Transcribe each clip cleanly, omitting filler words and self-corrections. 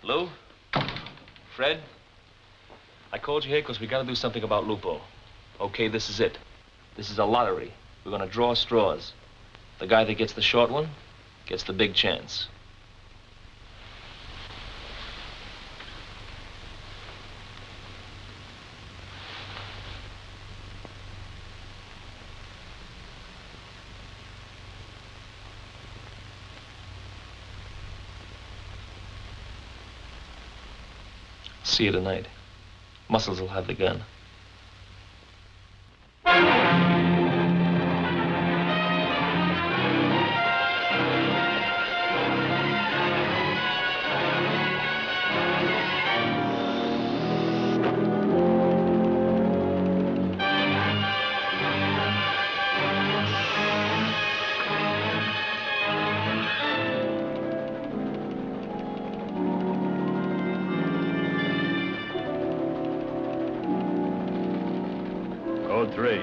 Lou? Fred? I called you here because we got to do something about Lupo. Okay, this is it. This is a lottery. We're going to draw straws. The guy that gets the short one gets the big chance. See you tonight. Muscles will have the gun. Code 3.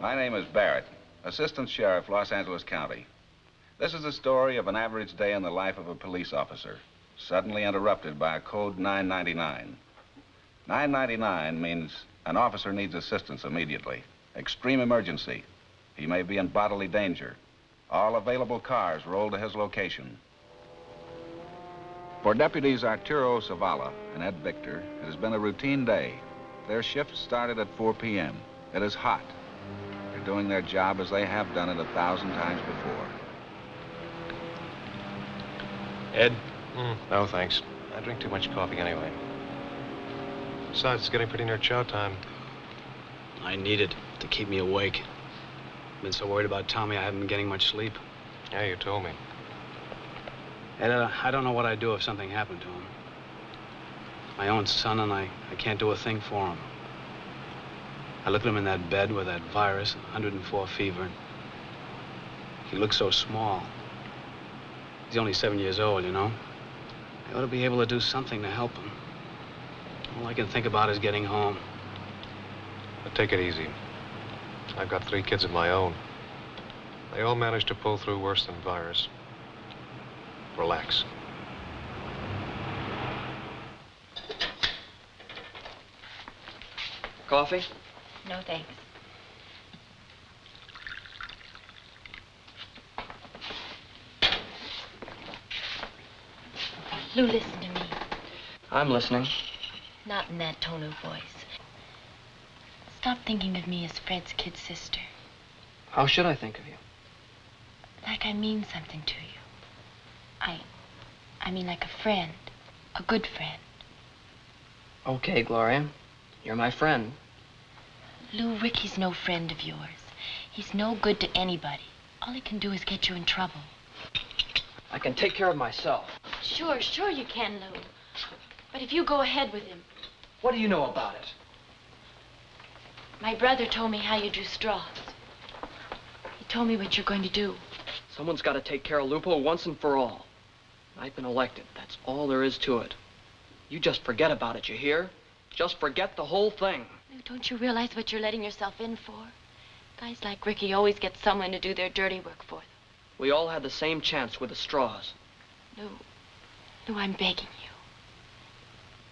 My name is Barrett, Assistant Sheriff, Los Angeles County. This is the story of an average day in the life of a police officer, suddenly interrupted by a code 999. 999 means an officer needs assistance immediately. Extreme emergency. He may be in bodily danger. All available cars roll to his location. For deputies Arturo Zavala and Ed Victor, it has been a routine day. Their shift started at 4 p.m. It is hot. They're doing their job as they have done it 1,000 times before. Ed? No, thanks. I drink too much coffee anyway. Besides, it's getting pretty near chow time. I need it to keep me awake. Been so worried about Tommy, I haven't been getting much sleep. Yeah, you told me. And I don't know what I'd do if something happened to him. My own son, and I can't do a thing for him. I look at him in that bed with that virus, 104 fever, and he looks so small. He's only 7 years old, you know. I ought to be able to do something to help him. All I can think about is getting home. But take it easy. I've got 3 kids of my own. They all managed to pull through worse than virus. Relax. Coffee? No, thanks. Lou, listen to me. I'm listening. Not in that tone of voice. Stop thinking of me as Fred's kid sister. How should I think of you? Like I mean something to you. I mean like a friend. A good friend. Okay, Gloria. You're my friend. Lou, Ricky's no friend of yours. He's no good to anybody. All he can do is get you in trouble. I can take care of myself. Sure you can, Lou. But if you go ahead with him... What do you know about it? My brother told me how you drew straws. He told me what you're going to do. Someone's got to take care of Lupo once and for all. I've been elected. That's all there is to it. You just forget about it, you hear? Just forget the whole thing. Lou, don't you realize what you're letting yourself in for? Guys like Ricky always get someone to do their dirty work for them. We all had the same chance with the straws. Lou, I'm begging you.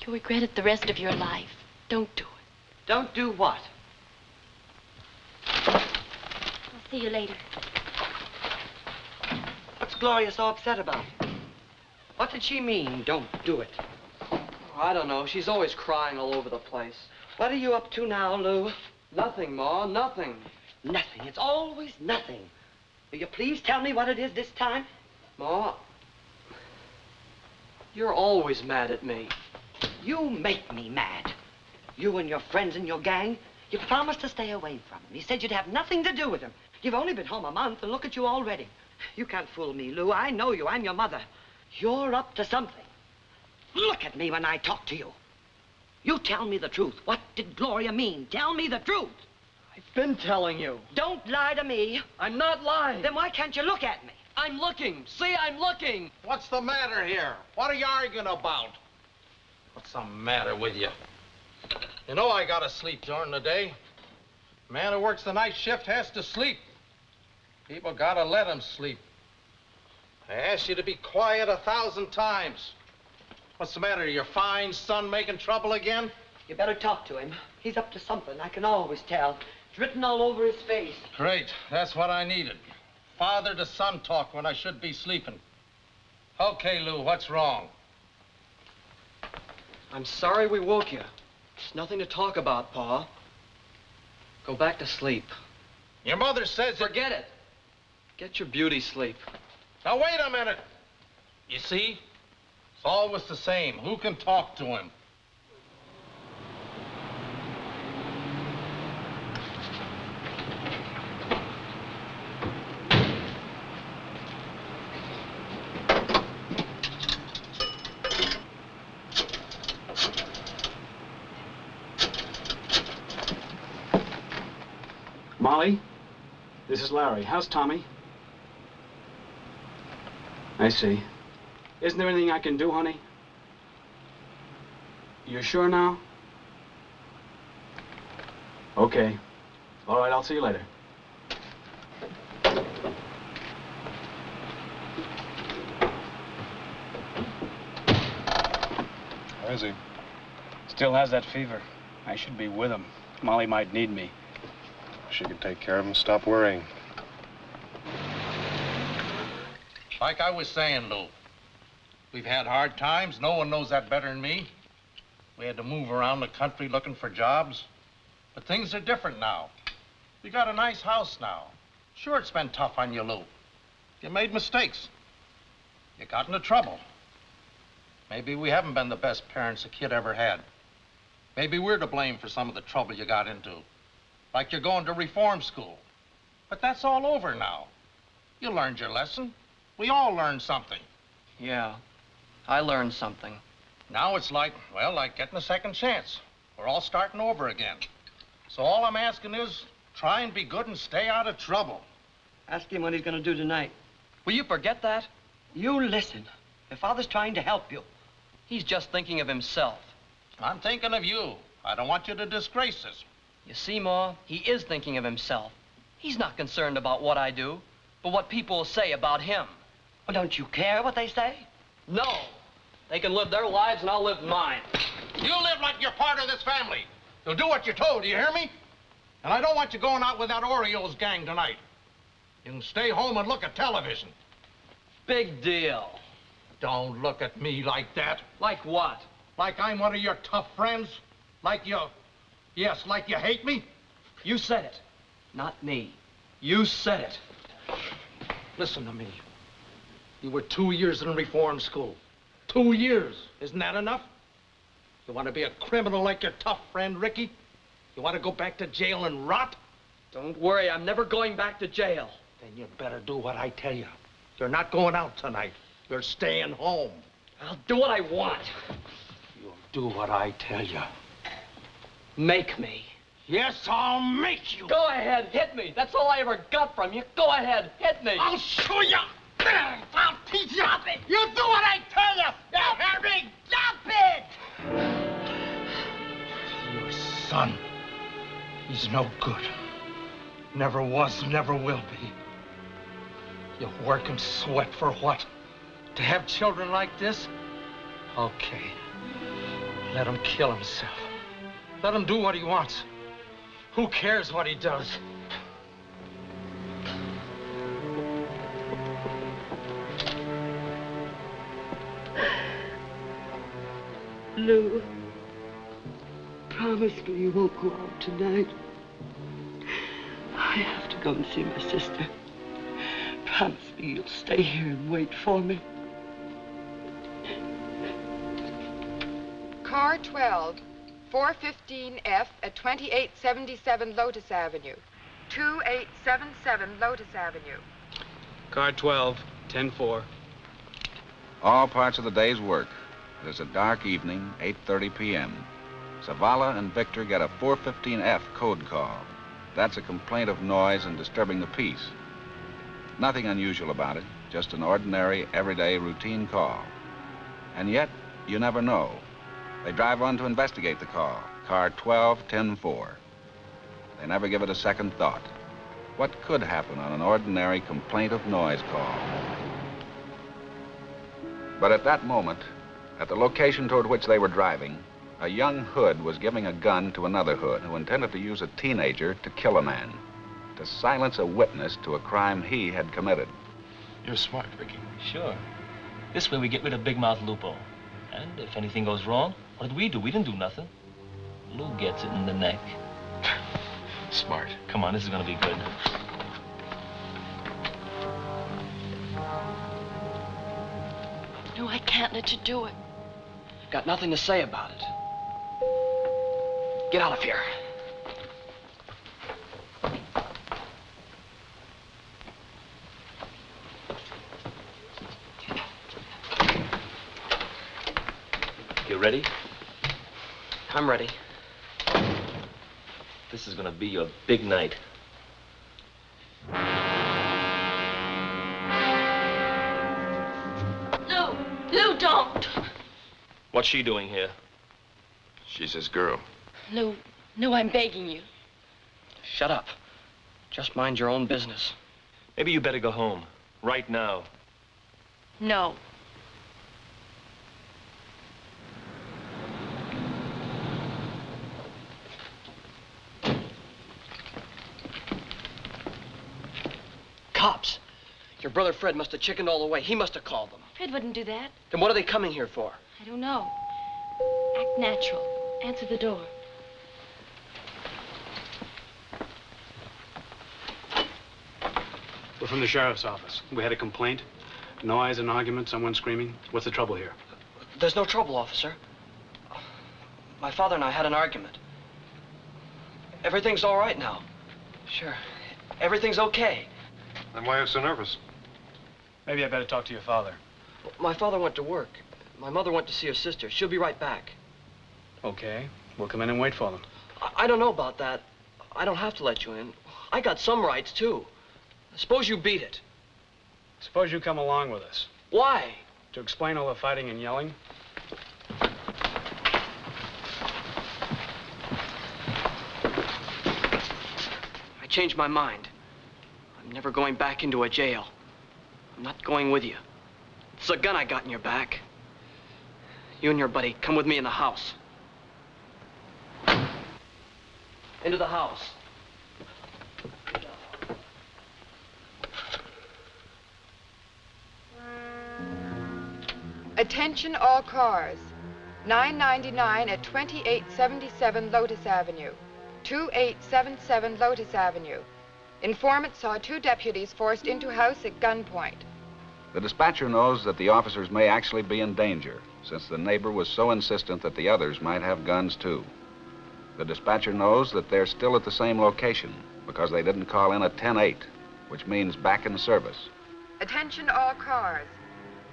You'll regret it the rest of your life. Don't do it. Don't do what? I'll see you later. What's Gloria so upset about? What did she mean, don't do it? Oh, I don't know. She's always crying all over the place. What are you up to now, Lou? Nothing, Ma, nothing. Nothing. It's always nothing. Will you please tell me what it is this time? Ma, you're always mad at me. You make me mad. You and your friends and your gang, you promised to stay away from him. You said you'd have nothing to do with him. You've only been home a month, and look at you already. You can't fool me, Lou. I know you. I'm your mother. You're up to something. Look at me when I talk to you. You tell me the truth. What did Gloria mean? Tell me the truth. I've been telling you. Don't lie to me. I'm not lying. Then why can't you look at me? I'm looking. See, I'm looking. What's the matter here? What are you arguing about? What's the matter with you? You know I gotta sleep during the day. Man who works the night shift has to sleep. People gotta let him sleep. I asked you to be quiet 1,000 times. What's the matter? Your fine son making trouble again? You better talk to him. He's up to something. I can always tell. It's written all over his face. Great. That's what I needed. Father to son talk when I should be sleeping. Okay, Lou, what's wrong? I'm sorry we woke you. There's nothing to talk about, Pa. Go back to sleep. Your mother says Forget it. Get your beauty sleep. Now, wait a minute. You see? It's always the same. Who can talk to him? Molly, this is Larry. How's Tommy? I see. Isn't there anything I can do, honey? You're sure now? Okay. All right, I'll see you later. Where is he? Still has that fever. I should be with him. Molly might need me. She could take care of him. Stop worrying. Like I was saying, Lou, we've had hard times. No one knows that better than me. We had to move around the country looking for jobs. But things are different now. We got a nice house now. Sure, it's been tough on you, Lou. You made mistakes. You got into trouble. Maybe we haven't been the best parents a kid ever had. Maybe we're to blame for some of the trouble you got into. Like you're going to reform school. But that's all over now. You learned your lesson. We all learned something. Yeah, I learned something. Now it's like getting a second chance. We're all starting over again. So all I'm asking is, try and be good and stay out of trouble. Ask him what he's gonna do tonight. Will you forget that? You listen. Your father's trying to help you. He's just thinking of himself. I'm thinking of you. I don't want you to disgrace us. You see, Ma, he is thinking of himself. He's not concerned about what I do, but what people will say about him. Well, don't you care what they say? No. They can live their lives and I'll live mine. You live like you're part of this family. You'll do what you're told, do you hear me? And I don't want you going out with that Orioles gang tonight. You can stay home and look at television. Big deal. Don't look at me like that. Like what? Like I'm one of your tough friends? Like you... Yes, like you hate me? You said it. Not me. You said it. Listen to me. You were 2 years in reform school. 2 years. Isn't that enough? You want to be a criminal like your tough friend, Ricky? You want to go back to jail and rot? Don't worry, I'm never going back to jail. Then you better do what I tell you. You're not going out tonight. You're staying home. I'll do what I want. You'll do what I tell you. Make me. Yes, I'll make you. Go ahead, hit me. That's all I ever got from you. Go ahead, hit me. I'll show you. I'll teach you. Stop it. You do what I tell you. You hear me? Stop it. Your son, he's no good. Never was, never will be. You work and sweat for what? To have children like this? Okay. Let him kill himself. Let him do what he wants. Who cares what he does? Lou, promise me you won't go out tonight. I have to go and see my sister. Promise me you'll stay here and wait for me. Car 12, 415F at 2877 Lotus Avenue. 2877 Lotus Avenue. Car 12, 10-4. All parts of the day's work. It is a dark evening, 8:30 p.m. Zavala and Victor get a 415F code call. That's a complaint of noise and disturbing the peace. Nothing unusual about it, just an ordinary, everyday, routine call. And yet, you never know. They drive on to investigate the call, car 12-10-4. They never give it a second thought. What could happen on an ordinary complaint of noise call? But at that moment, at the location toward which they were driving, a young hood was giving a gun to another hood who intended to use a teenager to kill a man, to silence a witness to a crime he had committed. You're smart, Vicky. Sure. This way we get rid of Big Mouth Lupo. And if anything goes wrong, what did we do? We didn't do nothing. Lou gets it in the neck. Smart. Come on, this is gonna be good. No, I can't let you do it. Got nothing to say about it. Get out of here. You ready? I'm ready. This is gonna be your big night. Lou, don't. What's she doing here? She's his girl. Lou, I'm begging you. Shut up. Just mind your own business. Maybe you better go home. Right now. No. Cops. Your brother Fred must have chickened all the way. He must have called them. Fred wouldn't do that. Then what are they coming here for? I don't know. Act natural. Answer the door. We're from the sheriff's office. We had a complaint. Noise, an argument, someone screaming. What's the trouble here? There's no trouble, officer. My father and I had an argument. Everything's all right now. Sure. Everything's okay. Then why are you so nervous? Maybe I better talk to your father. My father went to work. My mother went to see her sister. She'll be right back. Okay. We'll come in and wait for them. I don't know about that. I don't have to let you in. I got some rights, too. Suppose you beat it. Suppose you come along with us. Why? To explain all the fighting and yelling. I changed my mind. I'm never going back into a jail. I'm not going with you. It's a gun I got in your back. You and your buddy, come with me in the house. Into the house. Attention all cars. 999 at 2877 Lotus Avenue. 2877 Lotus Avenue. Informant saw 2 deputies forced into house at gunpoint. The dispatcher knows that the officers may actually be in danger, since the neighbor was so insistent that the others might have guns too. The dispatcher knows that they're still at the same location because they didn't call in at 10-8, which means back in service. Attention all cars.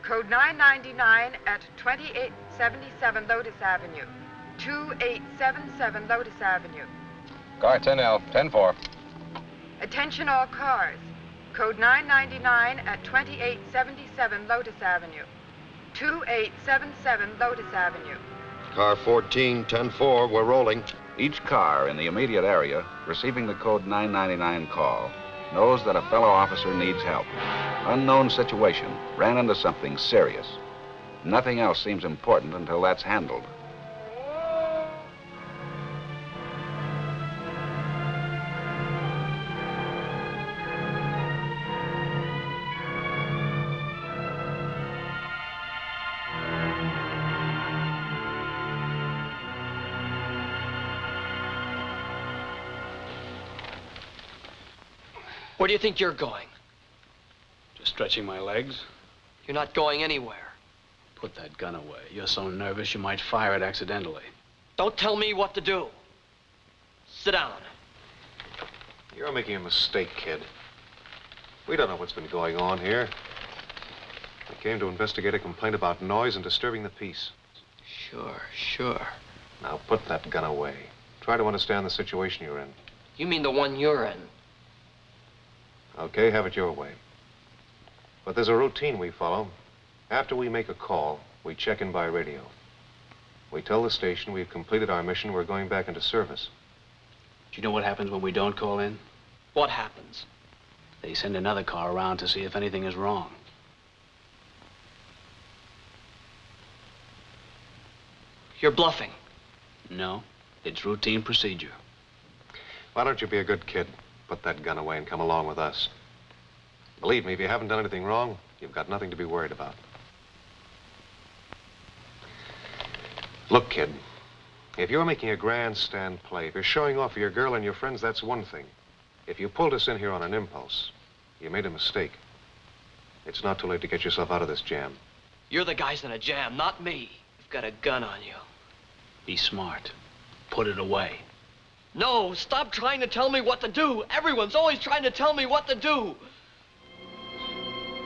Code 999 at 2877 Lotus Avenue. 2877 Lotus Avenue. Car 10L, 10-4. Attention all cars. Code 999 at 2877 Lotus Avenue. 2877 Lotus Avenue. Car 14, 10-4, we're rolling. Each car in the immediate area receiving the code 999 call knows that a fellow officer needs help. Unknown situation, ran into something serious. Nothing else seems important until that's handled. Where do you think you're going? Just stretching my legs. You're not going anywhere. Put that gun away. You're so nervous you might fire it accidentally. Don't tell me what to do. Sit down. You're making a mistake, kid. We don't know what's been going on here. We came to investigate a complaint about noise and disturbing the peace. Sure. Now put that gun away. Try to understand the situation you're in. You mean the one you're in? Okay, have it your way. But there's a routine we follow. After we make a call, we check in by radio. We tell the station we've completed our mission, we're going back into service. Do you know what happens when we don't call in? What happens? They send another car around to see if anything is wrong. You're bluffing. No, it's routine procedure. Why don't you be a good kid? Put that gun away and come along with us. Believe me, if you haven't done anything wrong, you've got nothing to be worried about. Look, kid, if you're making a grandstand play, if you're showing off for your girl and your friends, that's one thing. If you pulled us in here on an impulse, you made a mistake. It's not too late to get yourself out of this jam. You're the guys in a jam, not me. You've got a gun on you. Be smart. Put it away. No, stop trying to tell me what to do. Everyone's always trying to tell me what to do.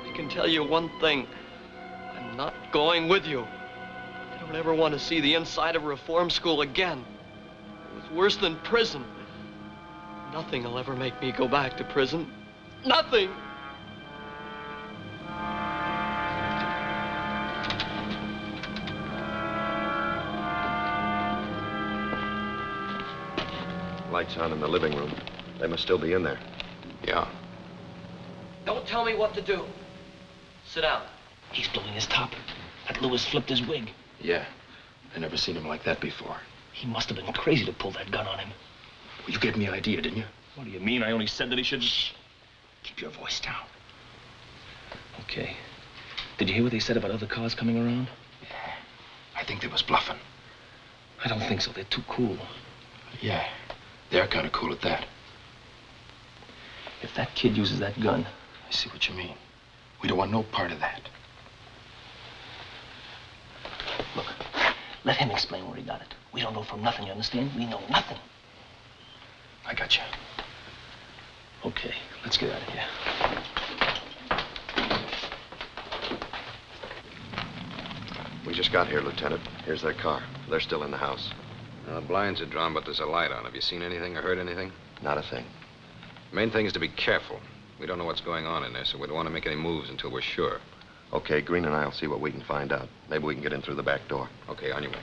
I can tell you one thing. I'm not going with you. I don't ever want to see the inside of a reform school again. It was worse than prison. Nothing will ever make me go back to prison. Nothing! Lights on in the living room. They must still be in there. Yeah. Don't tell me what to do. Sit down. He's blowing his top. That Lewis flipped his wig. Yeah. I never seen him like that before. He must have been crazy to pull that gun on him. Well, you gave me the idea, didn't you? What do you mean? I only said that he should... Shh. Keep your voice down. Okay. Did you hear what they said about other cars coming around? Yeah. I think they was bluffing. I don't think so. They're too cool. Yeah. They're kind of cool at that. If that kid uses that gun... I see what you mean. We don't want no part of that. Look, let him explain where he got it. We don't know from nothing, you understand? We know nothing. I got you. Okay, let's get out of here. We just got here, Lieutenant. Here's their car. They're still in the house. The blinds are drawn, but there's a light on. Have you seen anything or heard anything? Not a thing. The main thing is to be careful. We don't know what's going on in there, so we don't want to make any moves until we're sure. Okay, Green and I'll see what we can find out. Maybe we can get in through the back door. Okay, on your way.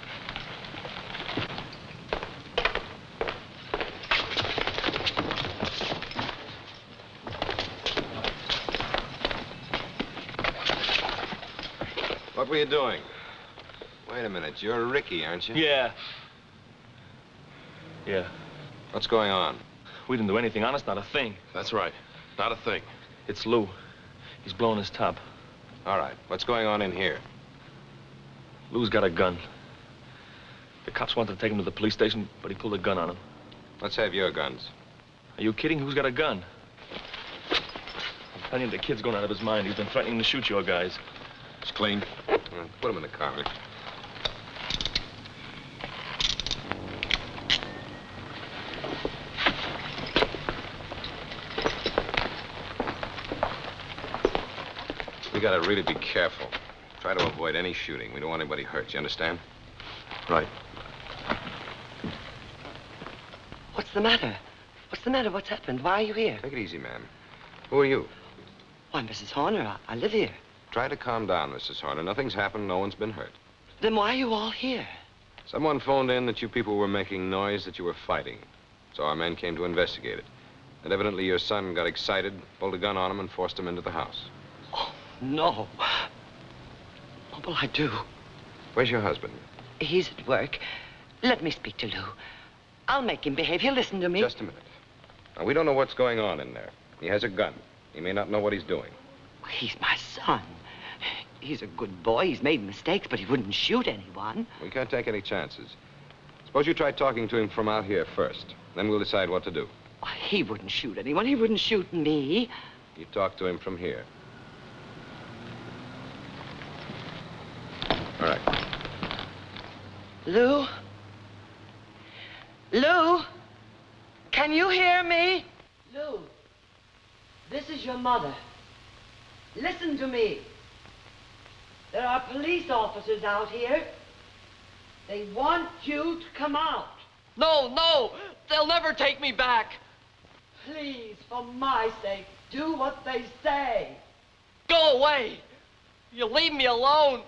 What were you doing? Wait a minute, you're Ricky, aren't you? Yeah. Yeah. What's going on? We didn't do anything, honest, not a thing. That's right. Not a thing. It's Lou. He's blowing his top. All right, what's going on in here? Lou's got a gun. The cops wanted to take him to the police station, but he pulled a gun on him. Let's have your guns. Are you kidding? Who's got a gun? I'm telling you, the kid's going out of his mind. He's been threatening to shoot your guys. It's clean. Put him in the car. We gotta really be careful. Try to avoid any shooting. We don't want anybody hurt, you understand? Right. What's the matter? What's the matter? What's happened? Why are you here? Take it easy, ma'am. Who are you? Why, Mrs. Horner, I live here. Try to calm down, Mrs. Horner. Nothing's happened. No one's been hurt. Then why are you all here? Someone phoned in that you people were making noise, that you were fighting. So our men came to investigate it. And evidently your son got excited, pulled a gun on him, and forced him into the house. Oh, no. What will I do? Where's your husband? He's at work. Let me speak to Lou. I'll make him behave. He'll listen to me. Just a minute. Now, we don't know what's going on in there. He has a gun. He may not know what he's doing. He's my son. He's a good boy. He's made mistakes, but he wouldn't shoot anyone. We can't take any chances. Suppose you try talking to him from out here first. Then we'll decide what to do. Oh, he wouldn't shoot anyone. He wouldn't shoot me. You talk to him from here. All right. Lou? Lou? Can you hear me? Lou, this is your mother. Listen to me. There are police officers out here. They want you to come out. No, no! They'll never take me back. Please, for my sake, do what they say. Go away. You leave me alone.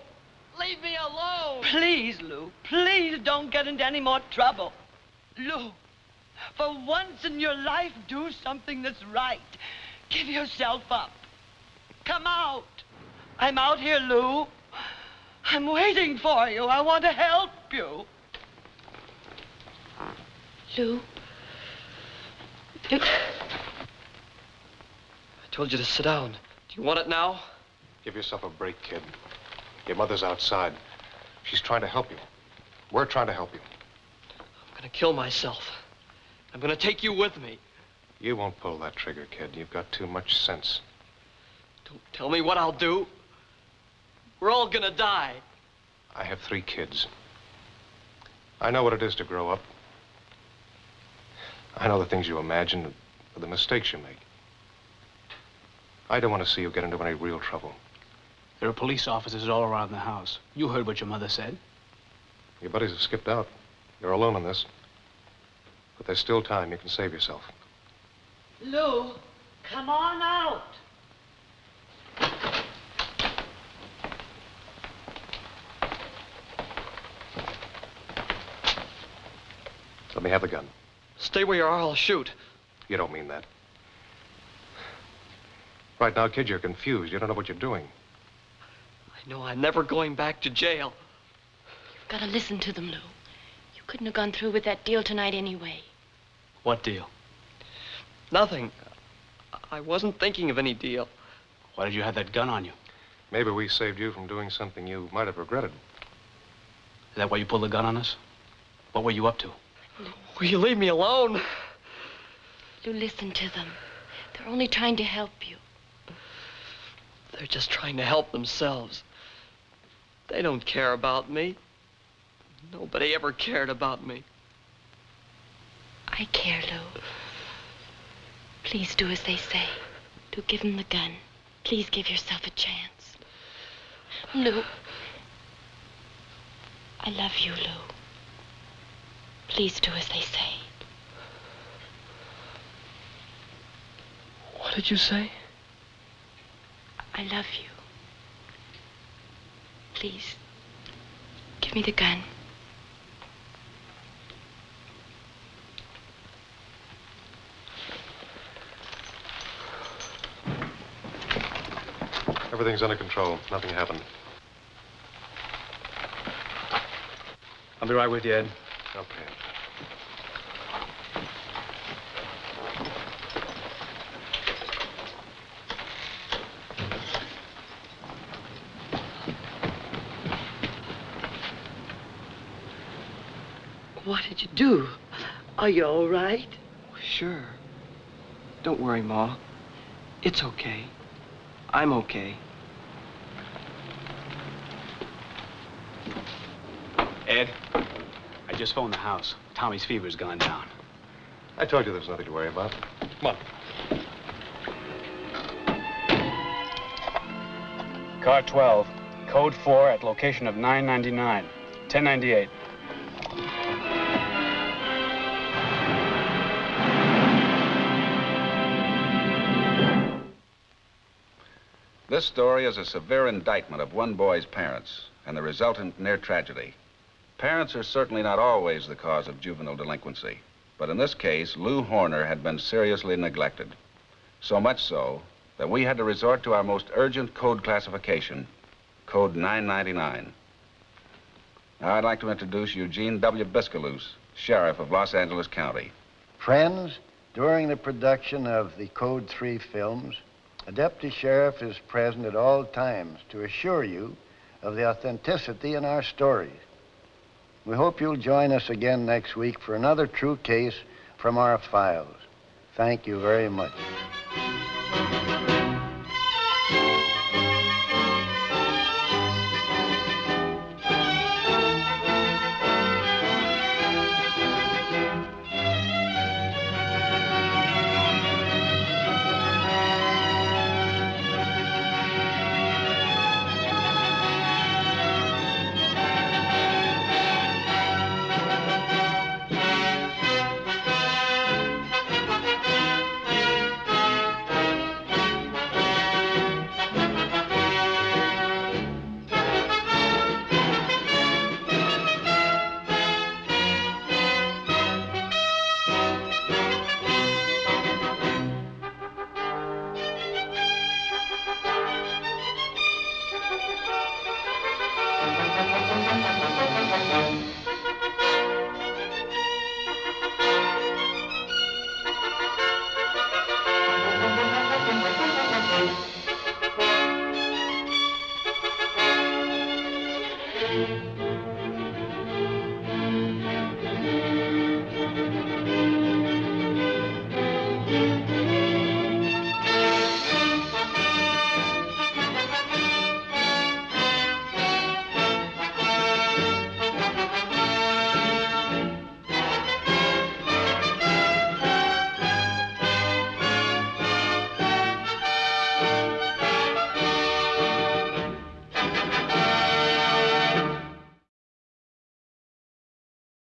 Leave me alone. Please, Lou, please don't get into any more trouble. Lou, for once in your life, do something that's right. Give yourself up. Come out. I'm out here, Lou. I'm waiting for you. I want to help you. Lou. I told you to sit down. Do you want it now? Give yourself a break, kid. Your mother's outside. She's trying to help you. We're trying to help you. I'm gonna kill myself. I'm gonna take you with me. You won't pull that trigger, kid. You've got too much sense. Don't tell me what I'll do. We're all gonna die. I have 3 kids. I know what it is to grow up. I know the things you imagine, the mistakes you make. I don't want to see you get into any real trouble. There are police officers all around the house. You heard what your mother said. Your buddies have skipped out. You're alone in this. But there's still time. You can save yourself. Lou, come on out. Let me have the gun. Stay where you are, I'll shoot. You don't mean that. Right now, kid, you're confused. You don't know what you're doing. I know I'm never going back to jail. You've got to listen to them, Lou. You couldn't have gone through with that deal tonight anyway. What deal? Nothing. I wasn't thinking of any deal. Why did you have that gun on you? Maybe we saved you from doing something you might have regretted. Is that why you pulled the gun on us? What were you up to? Will you leave me alone? Lou, listen to them. They're only trying to help you. They're just trying to help themselves. They don't care about me. Nobody ever cared about me. I care, Lou. Please do as they say. Do give them the gun. Please give yourself a chance. Lou. I love you, Lou. Please do as they say. What did you say? I love you. Please, give me the gun. Everything's under control. Nothing happened. I'll be right with you, Ed. Okay. What did you do? Are you all right? Sure. Don't worry, Ma. It's okay. I'm okay. Ed, I just phoned the house. Tommy's fever's gone down. I told you there was nothing to worry about. Come on. Car 12, code 4 at location of 999, 1098. This story is a severe indictment of one boy's parents and the resultant near tragedy. Parents are certainly not always the cause of juvenile delinquency, but in this case, Lou Horner had been seriously neglected. So much so that we had to resort to our most urgent code classification, Code 999. Now I'd like to introduce Eugene W. Biscaloose, Sheriff of Los Angeles County. Friends, during the production of the Code 3 films, a deputy sheriff is present at all times to assure you of the authenticity in our stories. We hope you'll join us again next week for another true case from our files. Thank you very much.